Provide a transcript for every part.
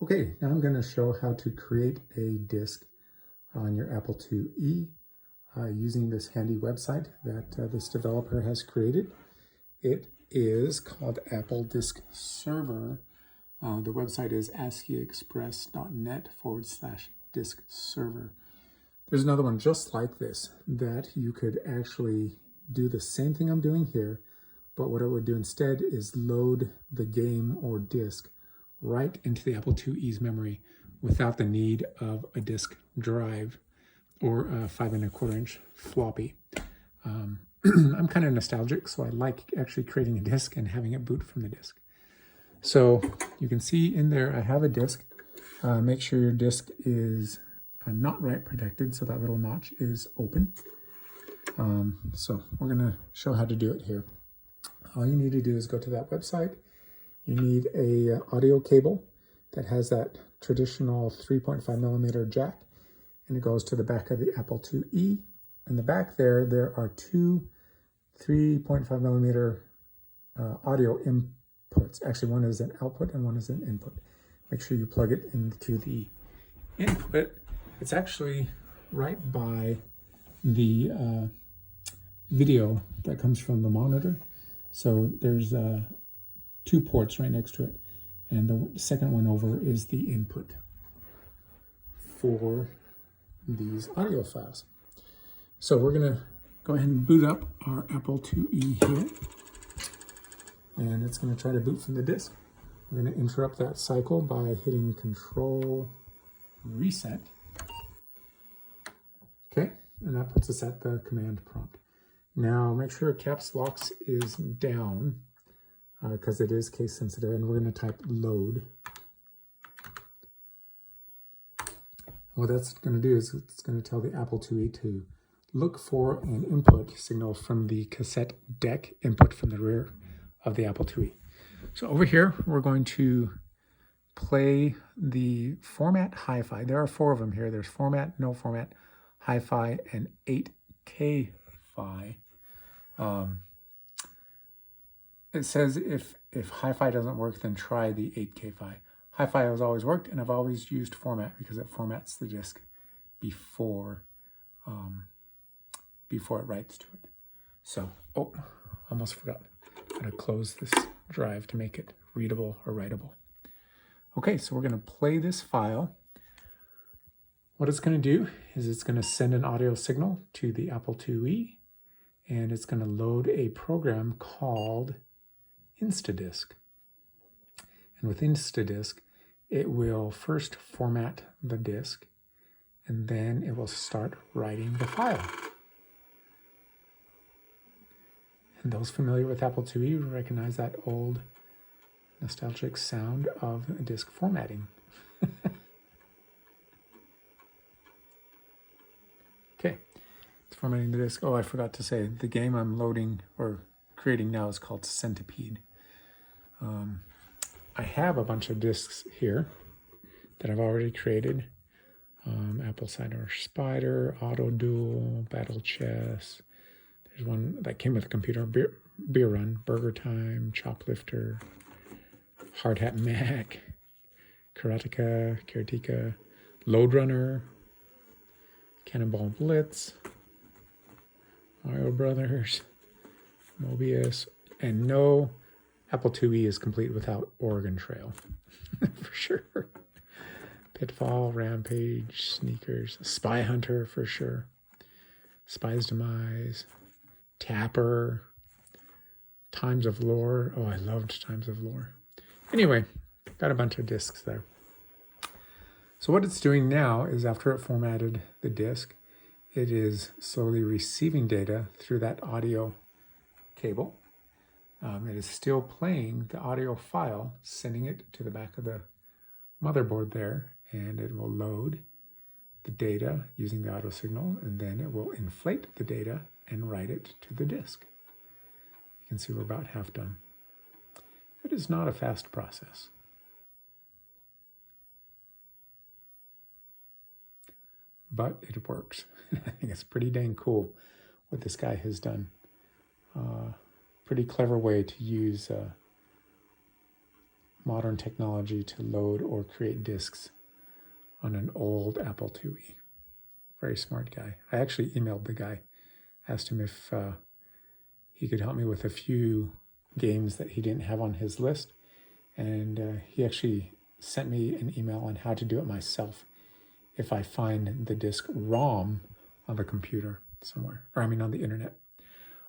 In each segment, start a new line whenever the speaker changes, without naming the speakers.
Okay, now I'm going to show how to create a disk on your Apple IIe using this handy website that this developer has created. It is called Apple Disk Server. The website is ASCIIExpress.net/disk server. There's another one just like this that you could actually do the same thing I'm doing here, but what it would do instead is load the game or disk right into the Apple IIe's memory without the need of a disk drive or a 5 1/4 inch floppy. I'm kind of nostalgic, so I like actually creating a disk and having it boot from the disk. So you can see in there I have a disk. Make sure your disk is not write protected, so that little notch is open. So we're going to show how to do it here. All you need to do is go to that website. You need a audio cable that has that traditional 3.5mm jack, and it goes to the back of the Apple IIe. In the back there are two 3.5mm audio inputs. Actually, one is an output and one is an input. Make sure you plug it into the input. It's actually right by the video that comes from the monitor. So there's two ports right next to it, and the second one over is the input for these audio files. So we're going to go ahead and boot up our Apple IIe here, and it's going to try to boot from the disk. I'm going to interrupt that cycle by hitting Control Reset. Okay, and that puts us at the command prompt. Now make sure caps locks is down because it is case sensitive, and we're going to type load. What that's going to do is it's going to tell the Apple IIe to look for an input signal from the cassette deck input from the rear of the Apple IIe. So over here, we're going to play the format hi-fi. There are 4 of them here. There's format, no format, hi-fi, and 8K-fi. It says if hi-fi doesn't work, then try the 8K-fi. Hi-fi has always worked, and I've always used format because it formats the disk before it writes to it. So, almost forgot. I'm going to close this drive to make it readable or writable. Okay, so we're going to play this file. What it's going to do is it's going to send an audio signal to the Apple IIe, and it's going to load a program called Instadisk. And with Instadisk, it will first format the disk, and then it will start writing the file. And those familiar with Apple IIe recognize that old nostalgic sound of disk formatting. Okay, it's formatting the disk. Oh, I forgot to say, the game I'm loading or creating now is called Centipede. I have a bunch of disks here that I've already created. Apple Cider Spider, Auto Duel, Battle Chess. There's one that came with a computer, Beer Run, Burger Time, Choplifter, Hard Hat Mac, Karateka, Load Runner, Cannonball Blitz, Mario Brothers, Mobius, and no Apple IIe is complete without Oregon Trail, for sure. Pitfall, Rampage, Sneakers, Spy Hunter for sure, Spy's Demise, Tapper, Times of Lore. Oh, I loved Times of Lore. Anyway, got a bunch of disks there. So what it's doing now is after it formatted the disk, it is slowly receiving data through that audio cable. It is still playing the audio file, sending it to the back of the motherboard there, and it will load the data using the audio signal, and then it will inflate the data and write it to the disk. You can see we're about half done. It is not a fast process. But it works. I think it's pretty dang cool what this guy has done. Pretty clever way to use modern technology to load or create disks on an old Apple IIe. Very smart guy. I actually emailed the guy, asked him if he could help me with a few games that he didn't have on his list. And he actually sent me an email on how to do it myself if I find the disk ROM on the computer somewhere, or I mean on the internet.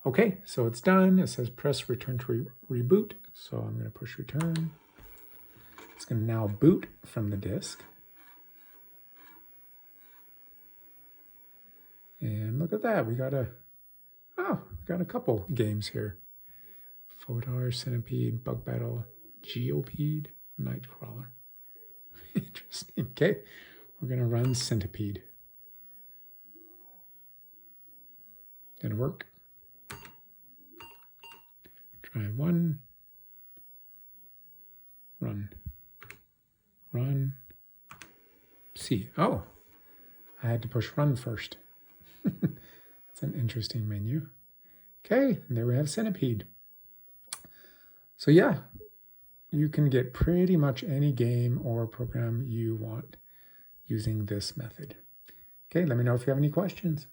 Okay, so it's done. It says press return to reboot. So I'm going to push return. It's going to now boot from the disk. And look at that. We got a couple games here. Photar, Centipede, Bug Battle, Geopede, Nightcrawler. Interesting. Okay, we're going to run Centipede. Gonna work. Try 1. Run. C. Oh, I had to push run first. That's an interesting menu. Okay, and there we have Centipede. So yeah, you can get pretty much any game or program you want using this method. Okay, let me know if you have any questions.